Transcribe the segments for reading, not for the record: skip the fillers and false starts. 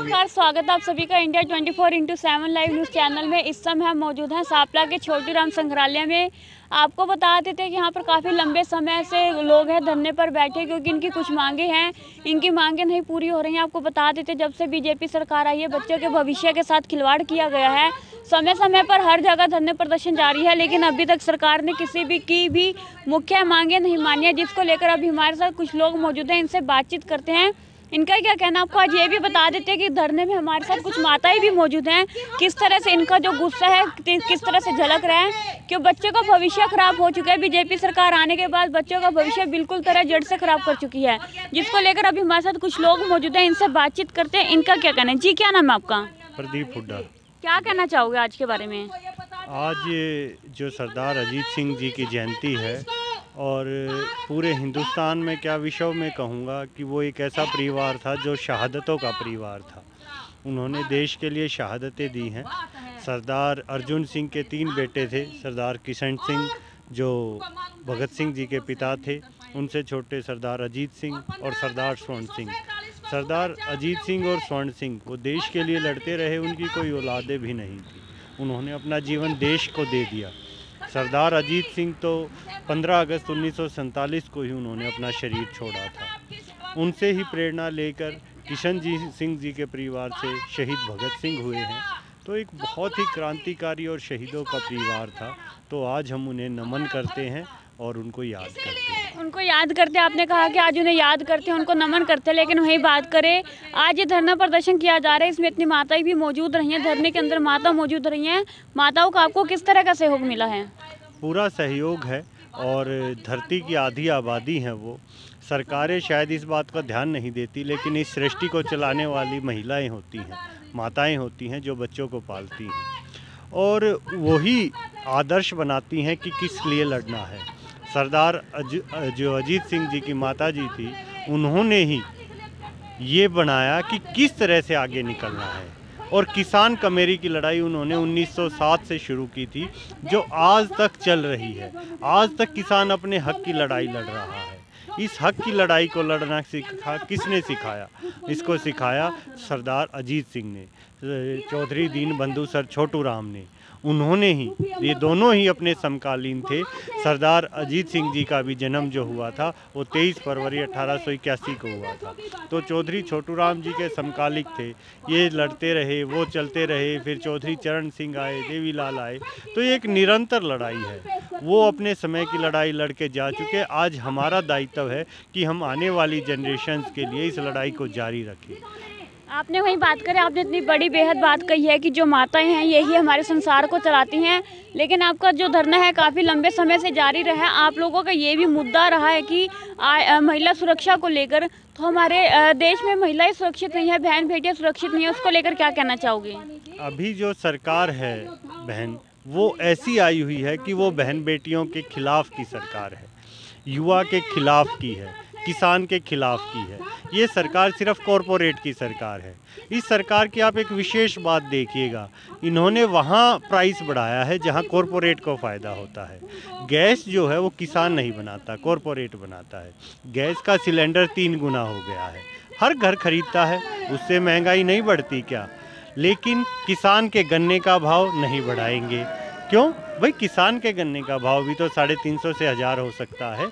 नमस्कार, स्वागत है आप सभी का इंडिया 24/7 लाइव न्यूज़ चैनल में। इस समय हम मौजूद हैं सांपला के छोटूराम संग्रहालय में। आपको बता देते हैं कि यहाँ पर काफ़ी लंबे समय से लोग हैं धरने पर बैठे, क्योंकि इनकी कुछ मांगे हैं, इनकी मांगे नहीं पूरी हो रही हैं। आपको बता देते हैं, जब से बीजेपी सरकार आई है, बच्चों के भविष्य के साथ खिलवाड़ किया गया है। समय समय पर हर जगह धरने प्रदर्शन जारी है, लेकिन अभी तक सरकार ने किसी भी मुख्य मांगे नहीं मानी है, जिसको लेकर अभी हमारे साथ कुछ लोग मौजूद हैं। इनसे बातचीत करते हैं, इनका क्या कहना। आपको आज ये भी बता देते हैं कि धरने में हमारे साथ कुछ माताएं भी मौजूद हैं। किस तरह से इनका जो गुस्सा है किस तरह से झलक रहा है, क्यों बच्चों का भविष्य खराब हो चुका है। बीजेपी सरकार आने के बाद बच्चों का भविष्य बिल्कुल तरह जड़ से खराब कर चुकी है, जिसको लेकर अभी हमारे साथ कुछ लोग मौजूद हैं। इनसे बातचीत करते हैं, इनका क्या कहना है। जी, क्या नाम है आपका? प्रदीप हुड्डा। क्या कहना चाहोगे आज के बारे में? आज जो सरदार अजीत सिंह जी की जयंती है, और पूरे हिंदुस्तान में क्या विश्व में कहूँगा कि वो एक ऐसा परिवार था जो शहादतों का परिवार था। उन्होंने देश के लिए शहादतें दी हैं। सरदार अर्जुन सिंह के 3 बेटे थे। सरदार किशन सिंह जो भगत सिंह जी के पिता थे, उनसे छोटे सरदार अजीत सिंह और सरदार स्वर्ण सिंह। सरदार अजीत सिंह और स्वर्ण सिंह वो देश के लिए लड़ते रहे, उनकी कोई औलादें भी नहीं थी। उन्होंने अपना जीवन देश को दे दिया। सरदार अजीत सिंह तो 15 अगस्त 1947 को ही उन्होंने अपना शरीर छोड़ा था। उनसे ही प्रेरणा लेकर किशन सिंह जी के परिवार से शहीद भगत सिंह हुए हैं। तो एक बहुत ही क्रांतिकारी और शहीदों का परिवार था। तो आज हम उन्हें नमन करते हैं और उनको याद करते हैं। उनको याद करते हैं, आपने कहा कि आज उन्हें याद करते हैं, उनको नमन करते हैं। लेकिन वही बात करें, आज ये धरना प्रदर्शन किया जा रहा है, इसमें इतनी माताएं भी मौजूद रही हैं, धरने के अंदर माता मौजूद रही हैं। माताओं का आपको किस तरह का सहयोग मिला है? पूरा सहयोग है, और धरती की आधी आबादी है वो। सरकारें शायद इस बात का ध्यान नहीं देती, लेकिन इस सृष्टि को चलाने वाली महिलाएं होती हैं, माताएं होती हैं जो बच्चों को पालती हैं, और वही आदर्श बनाती हैं कि किस लिए लड़ना है। सरदार जो अजीत सिंह जी की माता जी थी, उन्होंने ही ये बनाया कि किस तरह से आगे निकलना है। और किसान कमेरी की लड़ाई उन्होंने 1907 से शुरू की थी, जो आज तक चल रही है। आज तक किसान अपने हक की लड़ाई लड़ रहा है। इस हक की लड़ाई को लड़ना किसने सिखाया? इसको सिखाया सरदार अजीत सिंह ने, चौधरी दीनबंधु सर छोटूराम ने। उन्होंने ही, ये दोनों ही अपने समकालीन थे। सरदार अजीत सिंह जी का भी जन्म जो हुआ था वो 23 फरवरी 1881 को हुआ था। तो चौधरी छोटूराम जी के समकालिक थे। ये लड़ते रहे, वो चलते रहे, फिर चौधरी चरण सिंह आए, देवीलाल आए। तो ये एक निरंतर लड़ाई है। वो अपने समय की लड़ाई लड़ के जा चुके। आज हमारा दायित्व है कि हम आने वाली जनरेशन्स के लिए इस लड़ाई को जारी रखें। आपने वही बात करें, आपने इतनी बड़ी बेहद बात कही है कि जो माताएं हैं यही हमारे संसार को चलाती हैं। लेकिन आपका जो धरना है काफ़ी लंबे समय से जारी रहा है। आप लोगों का ये भी मुद्दा रहा है कि महिला सुरक्षा को लेकर, तो हमारे देश में महिलाएं सुरक्षित नहीं है, बहन बेटियां सुरक्षित नहीं है, उसको लेकर क्या कहना चाहोगे? अभी जो सरकार है बहन, वो ऐसी आई हुई है कि वो बहन बेटियों के खिलाफ की सरकार है, युवा के खिलाफ की है, किसान के खिलाफ की है। ये सरकार सिर्फ कॉरपोरेट की सरकार है। इस सरकार की आप एक विशेष बात देखिएगा, इन्होंने वहाँ प्राइस बढ़ाया है जहाँ कॉरपोरेट को फ़ायदा होता है। गैस जो है वो किसान नहीं बनाता, कॉरपोरेट बनाता है। गैस का सिलेंडर 3 गुना हो गया है, हर घर खरीदता है, उससे महंगाई नहीं बढ़ती क्या? लेकिन किसान के गन्ने का भाव नहीं बढ़ाएंगे। क्यों भाई? किसान के गन्ने का भाव भी तो 350 से 1000 हो सकता है।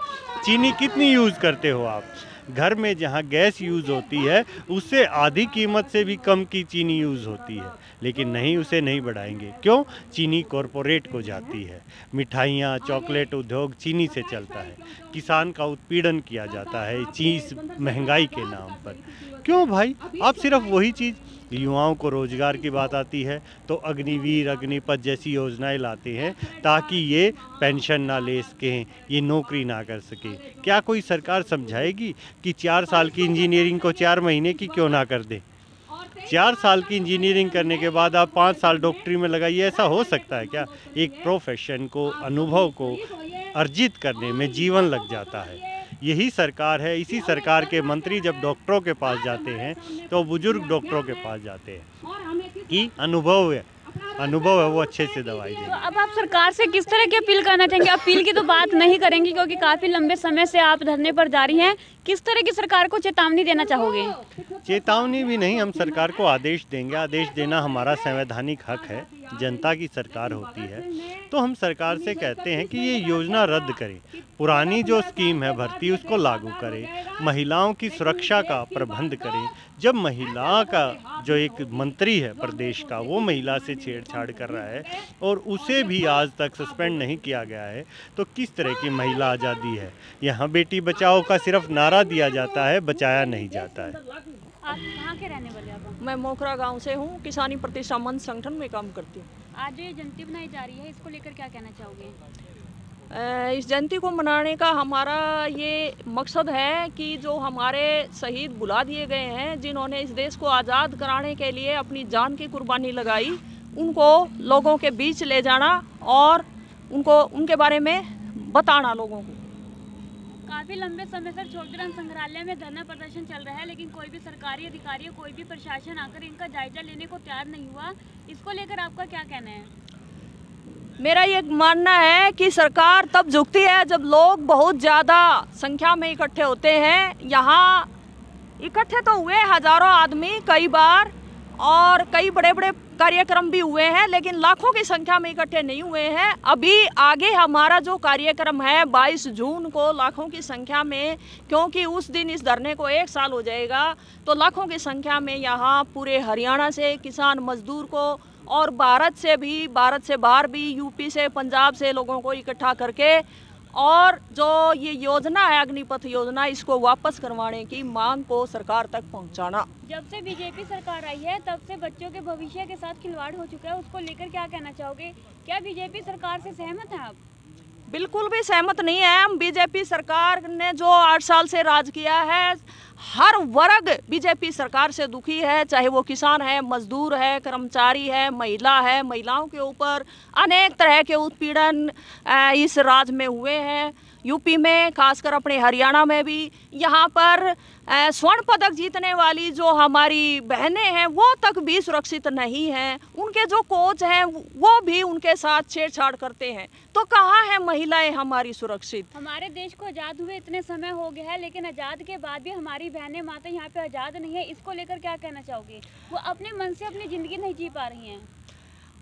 चीनी कितनी यूज़ करते हो आप? घर में जहाँ गैस यूज़ होती है उससे आधी कीमत से भी कम की चीनी यूज़ होती है, लेकिन नहीं, उसे नहीं बढ़ाएंगे। क्यों? चीनी कॉरपोरेट को जाती है। मिठाइयाँ, चॉकलेट उद्योग चीनी से चलता है। किसान का उत्पीड़न किया जाता है चीज़ महंगाई के नाम पर। क्यों भाई? आप सिर्फ वही चीज़, युवाओं को रोज़गार की बात आती है तो अग्निवीर, अग्निपथ जैसी योजनाएं लाते हैं ताकि ये पेंशन ना ले सकें, ये नौकरी ना कर सके। क्या कोई सरकार समझाएगी कि 4 साल की इंजीनियरिंग को 4 महीने की क्यों ना कर दे? 4 साल की इंजीनियरिंग करने के बाद आप 5 साल डॉक्टरी में लगाइए, ऐसा हो सकता है क्या? एक प्रोफेशन को, अनुभव को अर्जित करने में जीवन लग जाता है। यही सरकार है। इसी सरकार के मंत्री जब डॉक्टरों के पास जाते हैं तो बुजुर्ग डॉक्टरों के पास जाते हैं कि अनुभव है, अनुभव है वो अच्छे से दवाई तो देंगे। अब आप सरकार से किस तरह की अपील करना चाहेंगे? अपील की तो बात नहीं करेंगे क्योंकि काफ़ी लंबे समय से आप धरने पर जारी हैं। किस तरह की सरकार को चेतावनी देना चाहोगे? चेतावनी भी नहीं, हम सरकार को आदेश देंगे। आदेश देना हमारा संवैधानिक हक है, जनता की सरकार होती है। तो हम सरकार से कहते हैं कि ये योजना रद्द करें, पुरानी जो स्कीम है भर्ती उसको लागू करें, महिलाओं की सुरक्षा का प्रबंध करें। जब महिला का जो एक मंत्री है प्रदेश का वो महिला से छेड़छाड़ कर रहा है और उसे भी आज तक सस्पेंड नहीं किया गया है, तो किस तरह की महिला आज़ादी है? यहाँ बेटी बचाओ का सिर्फ नारा दिया जाता है, बचाया नहीं जाता है। आप कहाँ के रहने वाले आप? मैं मोखरा गांव से हूँ, किसानी प्रतिष्ठा मंच संगठन में काम करती हूँ। आज जो ये जयंती बनाई जा रही है इसको लेकर क्या कहना चाहोगे? इस जयंती को मनाने का हमारा ये मकसद है कि जो हमारे शहीद बुला दिए गए हैं, जिन्होंने इस देश को आज़ाद कराने के लिए अपनी जान की कुर्बानी लगाई, उनको लोगों के बीच ले जाना और उनको उनके बारे में बताना लोगों को। काफ़ी लंबे समय से छोटीराम संग्रहालय में धरना प्रदर्शन चल रहा है, लेकिन कोई भी सरकारी अधिकारी कोई भी प्रशासन आकर इनका जायजा लेने को तैयार नहीं हुआ। इसको लेकर आपका क्या कहना है? मेरा ये मानना है कि सरकार तब झुकती है जब लोग बहुत ज़्यादा संख्या में इकट्ठे होते हैं। यहाँ इकट्ठे तो हुए हज़ारों आदमी कई बार और कई बड़े बड़े कार्यक्रम भी हुए हैं, लेकिन लाखों की संख्या में इकट्ठे नहीं हुए हैं। अभी आगे हमारा जो कार्यक्रम है 22 जून को लाखों की संख्या में, क्योंकि उस दिन इस धरने को 1 साल हो जाएगा, तो लाखों की संख्या में यहाँ पूरे हरियाणा से किसान मजदूर को और भारत से बाहर भी, यूपी से, पंजाब से लोगों को इकट्ठा करके और जो ये योजना है अग्निपथ योजना, इसको वापस करवाने की मांग को सरकार तक पहुंचाना। जब से बीजेपी सरकार आई है तब से बच्चों के भविष्य के साथ खिलवाड़ हो चुका है, उसको लेकर क्या कहना चाहोगे? क्या बीजेपी सरकार से सहमत हैं आप? बिल्कुल भी सहमत नहीं है हम। बीजेपी सरकार ने जो 8 साल से राज किया है, हर वर्ग बीजेपी सरकार से दुखी है, चाहे वो किसान है, मजदूर है, कर्मचारी है, महिला है। महिलाओं के ऊपर अनेक तरह के उत्पीड़न इस राज्य में हुए हैं, यूपी में, खासकर अपने हरियाणा में भी। यहाँ पर स्वर्ण पदक जीतने वाली जो हमारी बहनें हैं वो तक भी सुरक्षित नहीं हैं। उनके जो कोच हैं वो भी उनके साथ छेड़छाड़ करते हैं। तो कहाँ है महिलाएं हमारी सुरक्षित? हमारे देश को आज़ाद हुए इतने समय हो गया है, लेकिन आज़ाद के बाद भी हमारी बहनें माता यहाँ पे आज़ाद नहीं है। इसको लेकर क्या कहना चाहोगे? वो अपने मन से अपनी ज़िंदगी नहीं जी पा रही हैं।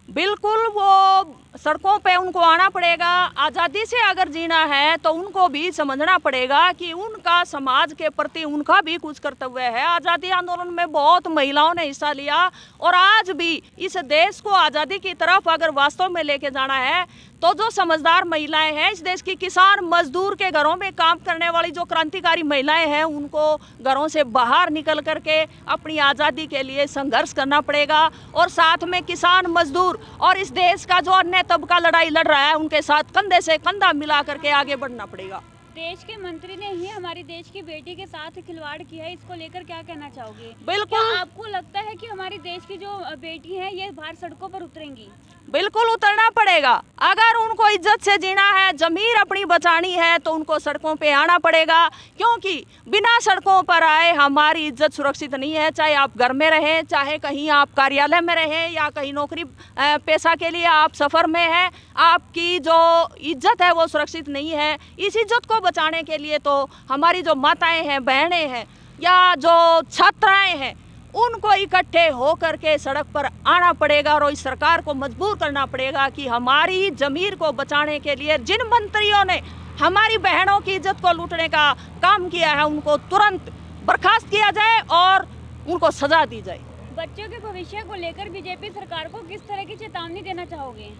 बिल्कुल, वो सड़कों पे उनको आना पड़ेगा। आज़ादी से अगर जीना है तो उनको भी समझना पड़ेगा कि उनका समाज के प्रति उनका भी कुछ कर्तव्य है। आज़ादी आंदोलन में बहुत महिलाओं ने हिस्सा लिया और आज भी इस देश को आज़ादी की तरफ अगर वास्तव में लेके जाना है तो जो समझदार महिलाएं हैं, इस देश की किसान मजदूर के घरों में काम करने वाली जो क्रांतिकारी महिलाएं हैं, उनको घरों से बाहर निकल करके अपनी आज़ादी के लिए संघर्ष करना पड़ेगा। और साथ में किसान मजदूर और इस देश का जो अन्य तबका लड़ाई लड़ रहा है, उनके साथ कंधे से कंधा मिला करके आगे बढ़ना पड़ेगा। देश के मंत्री ने ही हमारी देश की बेटी के साथ खिलवाड़ किया है, इसको लेकर क्या कहना चाहोगे? बिल्कुल, आपको लगता है कि हमारी देश की जो बेटी है ये बाहर सड़कों पर उतरेंगी? बिल्कुल उतरना पड़ेगा। अगर उनको इज्जत से जीना है, जमीर अपनी बचानी है, तो उनको सड़कों पे आना पड़ेगा, क्योंकि बिना सड़कों पर आए हमारी इज्जत सुरक्षित नहीं है। चाहे आप घर में रहें, चाहे कहीं आप कार्यालय में रहें या कहीं नौकरी पेशा के लिए आप सफ़र में हैं, आपकी जो इज्जत है वो सुरक्षित नहीं है। इस इज्जत को बचाने के लिए तो हमारी जो माताएं हैं, बहनें हैं या जो छात्राएं हैं, उनको इकट्ठे हो करके सड़क पर आना पड़ेगा और इस सरकार को मजबूर करना पड़ेगा कि हमारी ज़मीर को बचाने के लिए जिन मंत्रियों ने हमारी बहनों की इज्जत को लूटने का काम किया है, उनको तुरंत बर्खास्त किया जाए और उनको सजा दी जाए। बच्चों के भविष्य को लेकर बीजेपी सरकार को किस तरह की चेतावनी देना चाहोगे?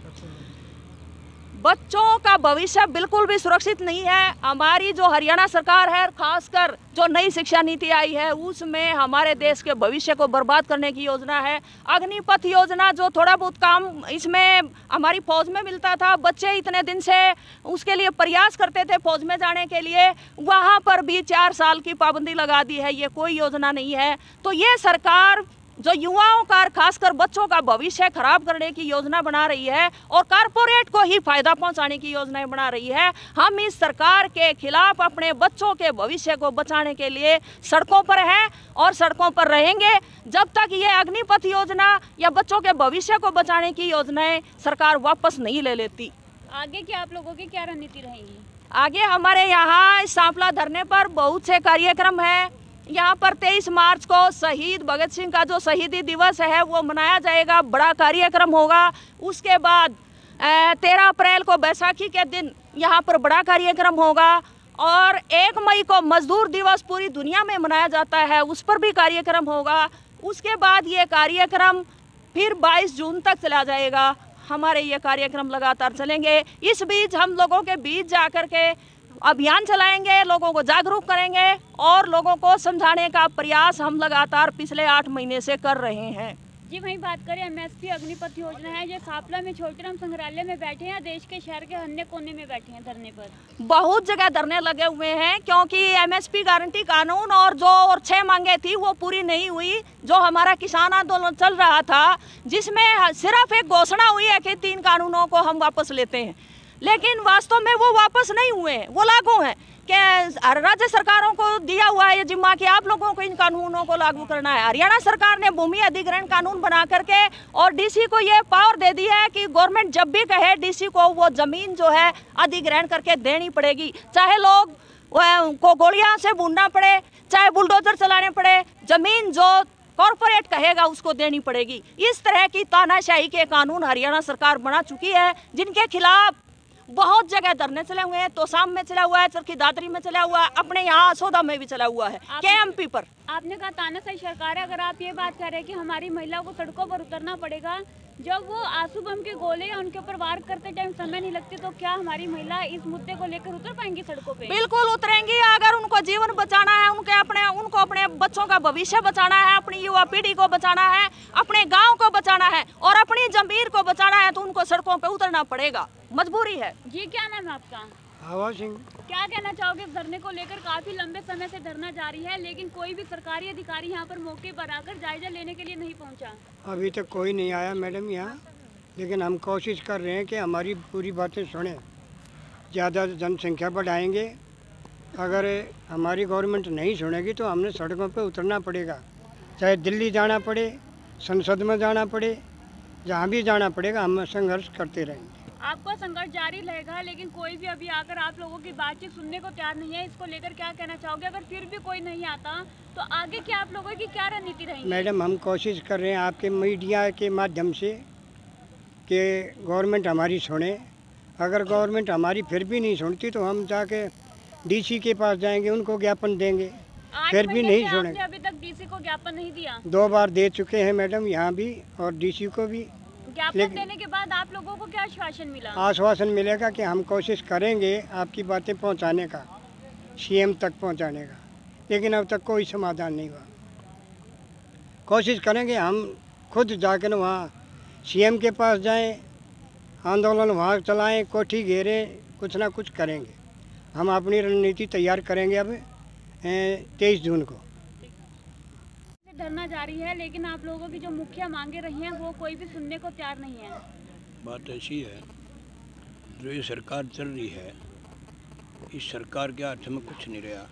बच्चों का भविष्य बिल्कुल भी सुरक्षित नहीं है। हमारी जो हरियाणा सरकार है, खासकर जो नई शिक्षा नीति आई है, उसमें हमारे देश के भविष्य को बर्बाद करने की योजना है। अग्निपथ योजना, जो थोड़ा बहुत काम इसमें हमारी फौज में मिलता था, बच्चे इतने दिन से उसके लिए प्रयास करते थे फौज में जाने के लिए, वहाँ पर भी 4 साल की पाबंदी लगा दी है। ये कोई योजना नहीं है। तो ये सरकार जो युवाओं का खासकर बच्चों का भविष्य खराब करने की योजना बना रही है और कारपोरेट को ही फायदा पहुंचाने की योजनाएं बना रही है। हम इस सरकार के खिलाफ अपने बच्चों के भविष्य को बचाने के लिए सड़कों पर हैं और सड़कों पर रहेंगे जब तक ये अग्निपथ योजना या बच्चों के भविष्य को बचाने की योजनाएं सरकार वापस नहीं ले लेती। आगे की आप लोगों की क्या रणनीति रहेगी? आगे हमारे यहाँ सांपला धरने पर बहुत से कार्यक्रम हैं। यहाँ पर 23 मार्च को शहीद भगत सिंह का जो शहीदी दिवस है वो मनाया जाएगा, बड़ा कार्यक्रम होगा। उसके बाद 13 अप्रैल को बैसाखी के दिन यहाँ पर बड़ा कार्यक्रम होगा और 1 मई को मजदूर दिवस पूरी दुनिया में मनाया जाता है, उस पर भी कार्यक्रम होगा। उसके बाद ये कार्यक्रम फिर 22 जून तक चला जाएगा। हमारे ये कार्यक्रम लगातार चलेंगे। इस बीच हम लोगों के बीच जाकर के अभियान चलाएंगे, लोगों को जागरूक करेंगे और लोगों को समझाने का प्रयास हम लगातार पिछले 8 महीने से कर रहे हैं। जी वहीं बात करें एमएसपी अग्निपथ योजना है, ये सांपला में छोटीराम संग्रहालय में बैठे हैं, देश के शहर के अन्य कोने में बैठे हैं धरने पर। बहुत जगह धरने लगे हुए हैं क्योंकि एमएसपी गारंटी कानून और 6 मांगे थी वो पूरी नहीं हुई। जो हमारा किसान आंदोलन चल रहा था जिसमें सिर्फ एक घोषणा हुई है कि 3 कानूनों को हम वापस लेते हैं, लेकिन वास्तव में वो वापस नहीं हुए, वो लागू हैं कि राज्य सरकारों को दिया हुआ है ये जिम्मा कि आप लोगों को इन कानूनों को लागू करना है। हरियाणा सरकार ने भूमि अधिग्रहण कानून बना करके और डीसी को ये पावर दे दी है कि गवर्नमेंट जब भी कहे डीसी को वो जमीन जो है अधिग्रहण करके देनी पड़ेगी, चाहे लोग को गोलियां से भूनना पड़े, चाहे बुलडोजर चलाने पड़े, जमीन जो कॉरपोरेट कहेगा उसको देनी पड़ेगी। इस तरह की तानाशाही के कानून हरियाणा सरकार बना चुकी है जिनके खिलाफ बहुत जगह धरने चले हुए हैं। तोसाम में चला हुआ है, चरखी दादरी में चला हुआ है, अपने यहाँ असोदा में भी चला हुआ है, केएमपी पर। आपने कहा तानाशाही सरकार है, अगर आप ये बात कर रहे हैं कि हमारी महिलाओं को सड़कों पर उतरना पड़ेगा, जब वो आंसू बम के गोले या उनके ऊपर वार करते टाइम समय नहीं लगती, तो क्या हमारी महिला इस मुद्दे को लेकर उतर पाएंगी सड़कों पे? बिल्कुल उतरेंगी। अगर उनको जीवन बचाना है, उनको अपने बच्चों का भविष्य बचाना है, अपनी युवा पीढ़ी को बचाना है, अपने गाँव को बचाना है और अपनी जमीन को बचाना है, तो उनको सड़कों पर उतरना पड़ेगा, मजबूरी है। जी क्या नाम है आपका? हवा सिंह। क्या कहना चाहोगे इस धरने को लेकर? काफी लंबे समय से धरना जारी है लेकिन कोई भी सरकारी अधिकारी यहाँ पर मौके पर आकर जायजा लेने के लिए नहीं पहुँचा। अभी तक कोई नहीं आया मैडम यहाँ, लेकिन हम कोशिश कर रहे हैं कि हमारी पूरी बातें सुने, ज़्यादा जनसंख्या बढ़ाएंगे। अगर हमारी गवर्नमेंट नहीं सुनेगी तो हमने सड़कों पे उतरना पड़ेगा, चाहे दिल्ली जाना पड़े, संसद में जाना पड़े, जहाँ भी जाना पड़ेगा, हम संघर्ष करते रहेंगे। आपका संघर्ष जारी रहेगा लेकिन कोई भी अभी आकर आप लोगों की बातचीत सुनने को तैयार नहीं है, इसको लेकर क्या कहना चाहोगे? अगर फिर भी कोई नहीं आता तो आगे क्या आप लोगों की क्या रणनीति रहेगी? मैडम हम कोशिश कर रहे हैं आपके मीडिया के माध्यम से कि गवर्नमेंट हमारी सुने। अगर गवर्नमेंट हमारी फिर भी नहीं सुनती तो हम जाके डीसी के पास जाएंगे, उनको ज्ञापन देंगे, फिर भी नहीं सुनेंगे। अभी तक डीसी को ज्ञापन नहीं दिया? 2 बार दे चुके हैं मैडम, यहाँ भी और डीसी को भी। ज्ञापन देने के बाद आप लोगों को क्या आश्वासन मिला? आश्वासन मिलेगा कि हम कोशिश करेंगे आपकी बातें पहुंचाने का, सीएम तक पहुंचाने का, लेकिन अब तक कोई समाधान नहीं हुआ। कोशिश करेंगे हम खुद जाकर वहाँ सीएम के पास जाएं, आंदोलन वहाँ चलाएं, कोठी घेरें, कुछ ना कुछ करेंगे। हम अपनी रणनीति तैयार करेंगे अब 23 जून को। धरना जारी है लेकिन आप लोगों की जो मुख्य मांगे रही हैं वो कोई भी सुनने को तैयार नहीं है। बात ऐसी है, जो ये सरकार चल रही है, इस सरकार के हाथ में कुछ नहीं रहा।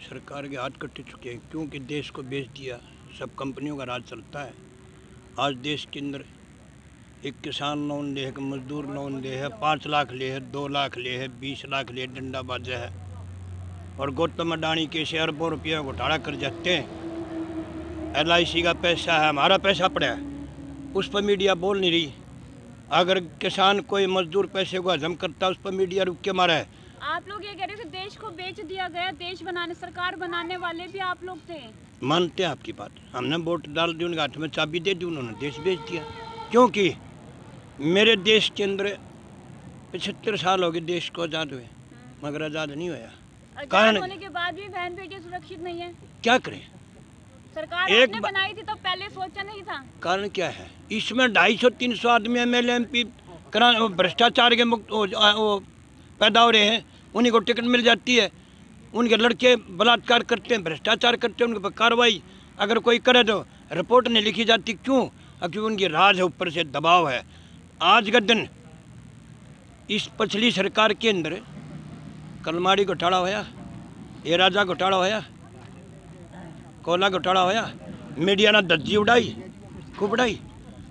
सरकार के हाथ कट चुके हैं क्योंकि देश को बेच दिया, सब कंपनियों का राज चलता है। आज देश के अंदर एक किसान लोन ले है, एक मजदूर लोन ले है, 5 लाख ले है, 2 लाख ले है, 20 लाख ले, डंडा बाजा है और गौतम अडानी के से अरबों रुपया घोटाला कर जाते हैं। LIC का पैसा है, हमारा पैसा पड़ा है, उस पर मीडिया बोल नहीं रही। अगर किसान कोई मजदूर पैसे को हजम करता है उस पर मीडिया रुक के मारा है। आप लोग ये कह रहे थे देश को बेच दिया गया, देश बनाने सरकार बनाने वाले भी आप लोग थे। मानते हैं आपकी बात, हमने वोट डाल दी, उनके हाथ में चाबी दे दी, उन्होंने देश बेच दिया। क्योंकि मेरे देश के अंदर 75 साल हो गए देश को आज़ाद हुए, मगर आज़ाद नहीं हुआ। कारण होने के बाद भी बहन बेटी सुरक्षित नहीं है। क्या करें? सरकार आपने बनाई थी तो पहले सोचा नहीं था। कारण क्या है? इसमें 250-300 आदमी MLA MP भ्रष्टाचार के मुक्त पैदा हो रहे हैं, उन्हीं को टिकट मिल जाती है, उनके लड़के बलात्कार करते हैं, भ्रष्टाचार करते हैं, उनके पर कार्रवाई अगर कोई करे तो रिपोर्ट नहीं लिखी जाती क्यों? क्योंकि उनकी राज है, ऊपर से दबाव है। आज का दिन इस पिछली सरकार के अंदर कलमाड़ी घोटाला होया, ए राजा घोटाला होया, कोला घोटाला होया, मीडिया ने धज्जी उड़ाई, खूब उड़ाई।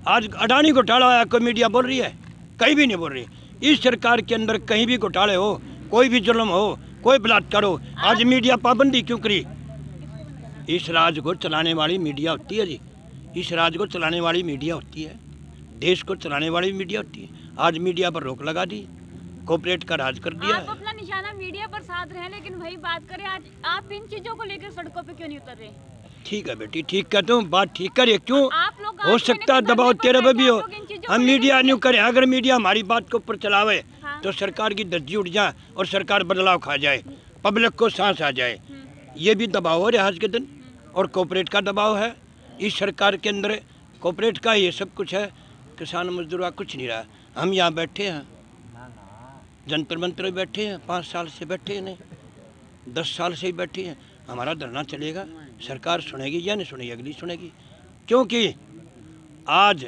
आज अडानी घोटाला होया, कोई मीडिया बोल रही है? कहीं भी नहीं बोल रही। इस सरकार के अंदर कहीं भी घोटाले हो, कोई भी जुल्म हो, कोई बलात्कार हो, आज मीडिया पाबंदी क्यों करी? इस राज को चलाने वाली मीडिया होती है जी, इस राज को चलाने वाली मीडिया होती है, देश को चलाने वाली मीडिया होती है। आज मीडिया पर रोक लगा दी, कॉर्पोरेट का राज कर दिया। आप अपना निशाना मीडिया पर साध रहे हैं, लेकिन वही बात करें, आज आप इन चीजों को लेकर सड़कों पे क्यों नहीं उतर रहे? ठीक है बेटी, ठीक कहते हो, बात ठीक करे। क्यों आप लोग हो सकता है दबाव तेरे पे भी हो, हम मीडिया नहीं करें। अगर मीडिया हमारी बात को ऊपर चलावे तो सरकार की धज्जी उड़ जाए और सरकार बदलाव खा जाए, पब्लिक को सांस आ जाए। ये भी दबाव हो रहा है आज के दिन, और कॉर्पोरेट का दबाव है इस सरकार के अंदर। कॉर्पोरेट का ये सब कुछ है, किसान मजदूर का कुछ नहीं रहा। हम यहाँ बैठे हैं, जंतर मंतर में बैठे हैं, 5 साल से बैठे हैं, नहीं 10 साल से ही बैठे हैं। हमारा धरना चलेगा, सरकार सुनेगी या नहीं सुनेगी? अगली सुनेगी। क्योंकि आज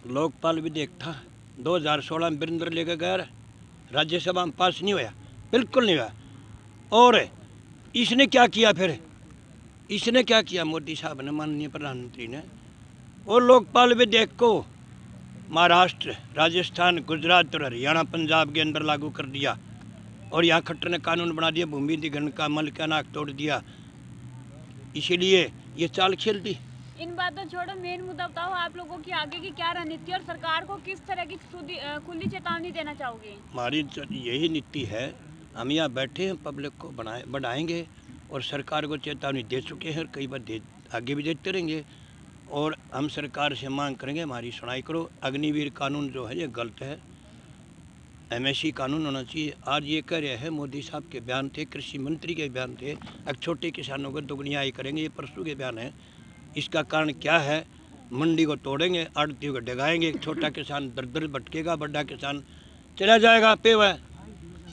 लोकपाल विधेयक था 2016 में वीरेंद्र लेकर गया, राज्यसभा में पास नहीं हुआ, बिल्कुल नहीं हुआ। और इसने क्या किया फिर? इसने क्या किया? मोदी साहब ने, माननीय प्रधानमंत्री ने, और लोकपाल विधेयक को महाराष्ट्र, राजस्थान, गुजरात और हरियाणा, पंजाब के अंदर लागू कर दिया। और यहाँ खट्टर ने कानून बना दिया, भूमि अधिग्रहण का, मल का नाक तोड़ दिया। इसीलिए ये चाल खेल दी। इन बातों छोड़ो, मेन मुद्दा बताओ, आप लोगों की आगे की क्या रणनीति और सरकार को किस तरह की खुली चेतावनी देना चाहोगे? हमारी यही नीति है, हम यहाँ बैठे हैं, पब्लिक को बढ़ाएंगे और सरकार को चेतावनी दे चुके हैं, कई बार आगे भी देते रहेंगे। और हम सरकार से मांग करेंगे, हमारी सुनाई करो। अग्निवीर कानून जो है ये गलत है, MSC कानून होना चाहिए। आज ये कह रहे हैं, मोदी साहब के बयान थे, कृषि मंत्री के बयान थे, अब छोटे किसानों को दोगुनी आय करेंगे, ये परसों के बयान है। इसका कारण क्या है? मंडी को तोड़ेंगे, आड़तियों को डगाएंगे, छोटा किसान दर दर भटकेगा, बड़ा किसान चला जाएगा पेवा।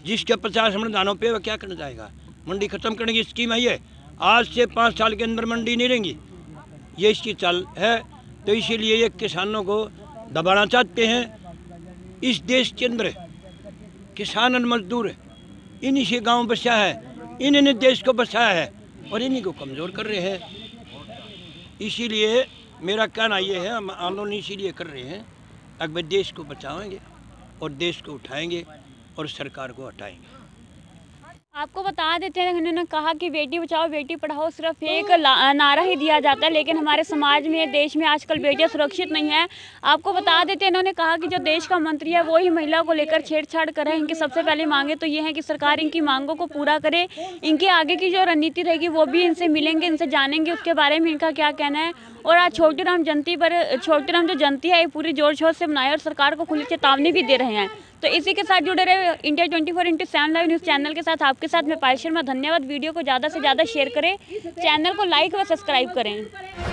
जिसके 50 मन दानों पेवा क्या करना जाएगा? मंडी खत्म करने की स्कीम है ये। आज से 5 साल के अंदर मंडी नहीं रहेंगी, ये इसकी चाल है। तो इसीलिए ये किसानों को दबाना चाहते हैं। इस देश के अंदर किसान और मजदूर इन्हीं से गांव बसा है, इन्होंने देश को बसाया है और इन्हीं को कमज़ोर कर रहे हैं। इसीलिए मेरा कहना ये है, हम आंदोलन इसीलिए कर रहे हैं, अगर देश को बचाएंगे और देश को उठाएंगे और सरकार को हटाएंगे। आपको बता देते हैं, उन्होंने कहा कि बेटी बचाओ बेटी पढ़ाओ सिर्फ एक नारा ही दिया जाता है, लेकिन हमारे समाज में, देश में आजकल बेटियां सुरक्षित नहीं है। आपको बता देते हैं, इन्होंने कहा कि जो देश का मंत्री है वो ही महिला को लेकर छेड़छाड़ करे। इनकी सबसे पहली मांगे तो ये है कि सरकार इनकी मांगों को पूरा करे। इनकी आगे की जो रणनीति रहेगी वो भी इनसे मिलेंगे, इनसे जानेंगे उसके बारे में इनका क्या कहना है। और आज छोटीराम जो जयंती है ये पूरी जोर शोर से मनाए और सरकार को खुली चेतावनी भी दे रहे हैं। तो इसी के साथ जुड़े रहे India 24x7 live news channel के साथ। आपके साथ मैं पायल शर्मा, धन्यवाद। वीडियो को ज़्यादा से ज़्यादा शेयर करें, चैनल को लाइक व सब्सक्राइब करें।